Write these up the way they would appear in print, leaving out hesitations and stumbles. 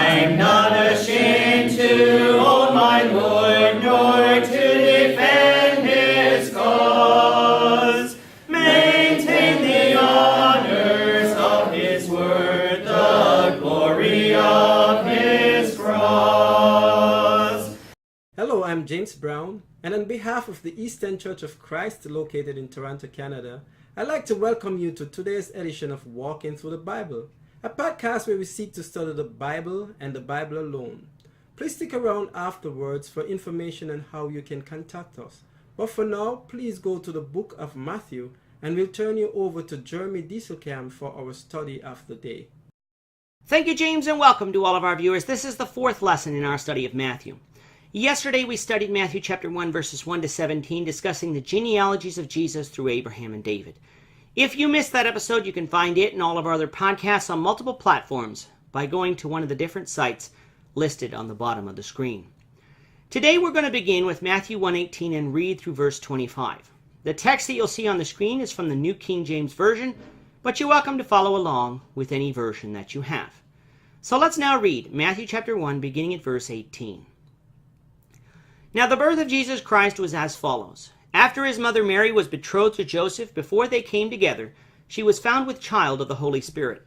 I'm not ashamed to own my Lord, nor to defend his cause. Maintain the honors of his word, the glory of his cross. Hello, I'm James Brown, and on behalf of the Eastern Church of Christ located in Toronto, Canada, I'd like to welcome you to today's edition of Walking Through the Bible, a podcast where we seek to study the Bible and the Bible alone. Please stick around afterwards for information on how you can contact us. But for now, please go to the book of Matthew, and we'll turn you over to Jeremy Dieselkamp for our study of the day. Thank you, James, and welcome to all of our viewers. This is the fourth lesson in our study of Matthew. Yesterday, we studied Matthew chapter 1, verses 1 to 17, discussing the genealogies of Jesus through Abraham and David. If you missed that episode, you can find it and all of our other podcasts on multiple platforms by going to one of the different sites listed on the bottom of the screen. Today, we're going to begin with Matthew 1:18 and read through verse 25. The text that you'll see on the screen is from the New King James Version, but you're welcome to follow along with any version that you have. So let's now read Matthew chapter 1, beginning at verse 18. Now the birth of Jesus Christ was as follows. After his mother Mary was betrothed to Joseph, before they came together, she was found with child of the Holy Spirit.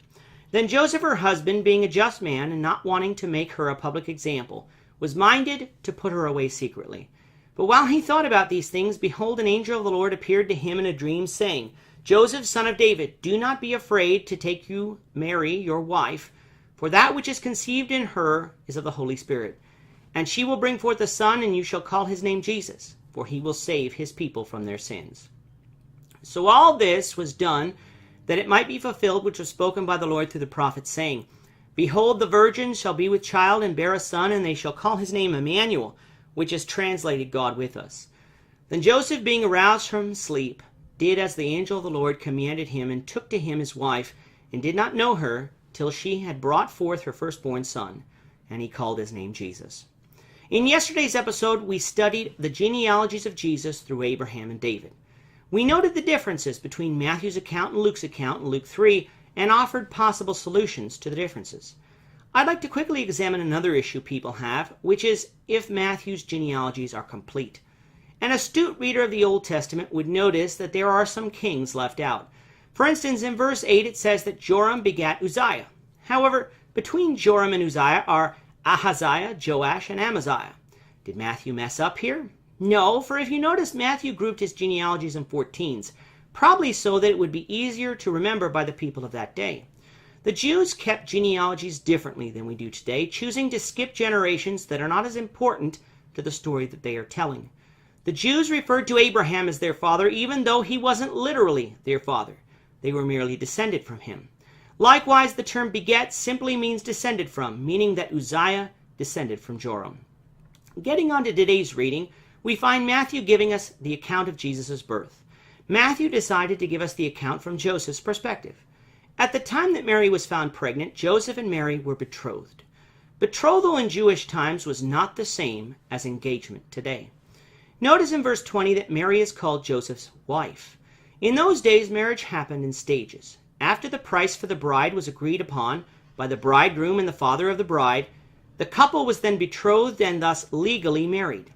Then Joseph, her husband, being a just man and not wanting to make her a public example, was minded to put her away secretly. But while he thought about these things, behold, an angel of the Lord appeared to him in a dream, saying, Joseph, son of David, do not be afraid to take you Mary, your wife, for that which is conceived in her is of the Holy Spirit. And she will bring forth a son, and you shall call his name Jesus, for he will save his people from their sins. So all this was done, that it might be fulfilled which was spoken by the Lord through the prophet, saying, Behold, the virgin shall be with child, and bear a son, and they shall call his name Emmanuel, which is translated God with us. Then Joseph, being aroused from sleep, did as the angel of the Lord commanded him, and took to him his wife, and did not know her, till she had brought forth her firstborn son, and he called his name Jesus. In yesterday's episode, we studied the genealogies of Jesus through Abraham and David. We noted the differences between Matthew's account and Luke's account in Luke 3 and offered possible solutions to the differences. I'd like to quickly examine another issue people have, which is if Matthew's genealogies are complete. An astute reader of the Old Testament would notice that there are some kings left out. For instance, in verse 8 it says that Joram begat Uzziah. However, between Joram and Uzziah are Ahaziah, Joash, and Amaziah. Did Matthew mess up here? No, for if you notice, Matthew grouped his genealogies in 14s, probably so that it would be easier to remember by the people of that day. The Jews kept genealogies differently than we do today, choosing to skip generations that are not as important to the story that they are telling. The Jews referred to Abraham as their father, even though he wasn't literally their father. They were merely descended from him. Likewise, the term beget simply means descended from, meaning that Uzziah descended from Joram. Getting on to today's reading, we find Matthew giving us the account of Jesus' birth. Matthew decided to give us the account from Joseph's perspective. At the time that Mary was found pregnant, Joseph and Mary were betrothed. Betrothal in Jewish times was not the same as engagement today. Notice in verse 20 that Mary is called Joseph's wife. In those days, marriage happened in stages. After the price for the bride was agreed upon by the bridegroom and the father of the bride, the couple was then betrothed and thus legally married.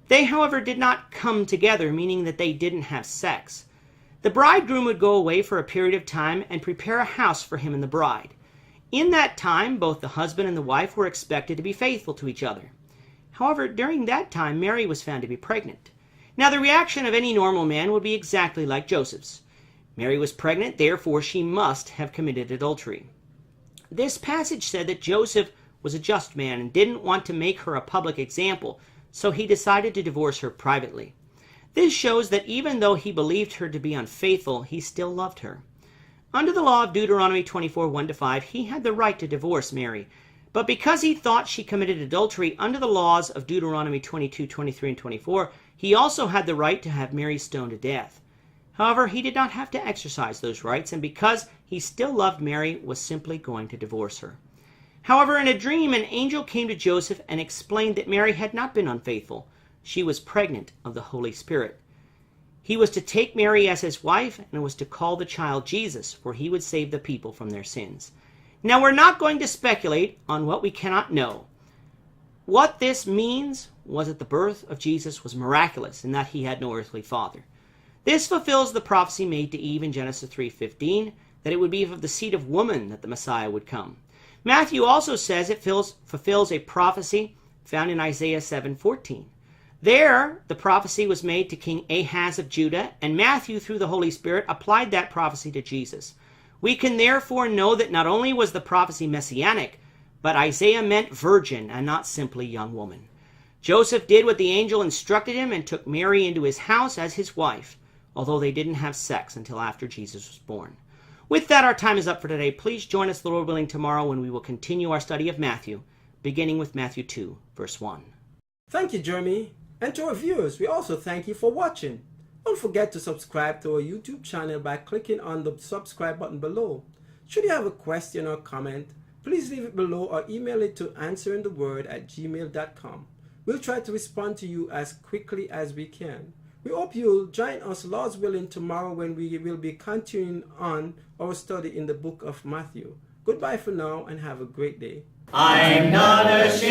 They, however, did not come together, meaning that they didn't have sex. The bridegroom would go away for a period of time and prepare a house for him and the bride. In that time, both the husband and the wife were expected to be faithful to each other. However, during that time, Mary was found to be pregnant. Now, the reaction of any normal man would be exactly like Joseph's. Mary was pregnant, therefore she must have committed adultery. This passage said that Joseph was a just man and didn't want to make her a public example, so he decided to divorce her privately. This shows that even though he believed her to be unfaithful, he still loved her. Under the law of Deuteronomy 24, 1-5, he had the right to divorce Mary, but because he thought she committed adultery under the laws of Deuteronomy 22, 23, and 24, he also had the right to have Mary stoned to death. However, he did not have to exercise those rights, and because he still loved Mary, was simply going to divorce her. However, in a dream, an angel came to Joseph and explained that Mary had not been unfaithful. She was pregnant of the Holy Spirit. He was to take Mary as his wife and was to call the child Jesus, for he would save the people from their sins. Now, we're not going to speculate on what we cannot know. What this means was that the birth of Jesus was miraculous in that he had no earthly father. This fulfills the prophecy made to Eve in Genesis 3:15, that it would be of the seed of woman that the Messiah would come. Matthew also says it fulfills a prophecy found in Isaiah 7:14. There, the prophecy was made to King Ahaz of Judah, and Matthew, through the Holy Spirit, applied that prophecy to Jesus. We can therefore know that not only was the prophecy messianic, but Isaiah meant virgin and not simply young woman. Joseph did what the angel instructed him and took Mary into his house as his wife, although they didn't have sex until after Jesus was born. With that, our time is up for today. Please join us, the Lord willing, tomorrow when we will continue our study of Matthew, beginning with Matthew 2, verse 1. Thank you, Jeremy. And to our viewers, we also thank you for watching. Don't forget to subscribe to our YouTube channel by clicking on the subscribe button below. Should you have a question or comment, please leave it below or email it to answerintheword@gmail.com. We'll try to respond to you as quickly as we can. We hope you'll join us, Lord's willing, tomorrow when we will be continuing on our study in the book of Matthew. Goodbye for now and have a great day. I'm not ashamed.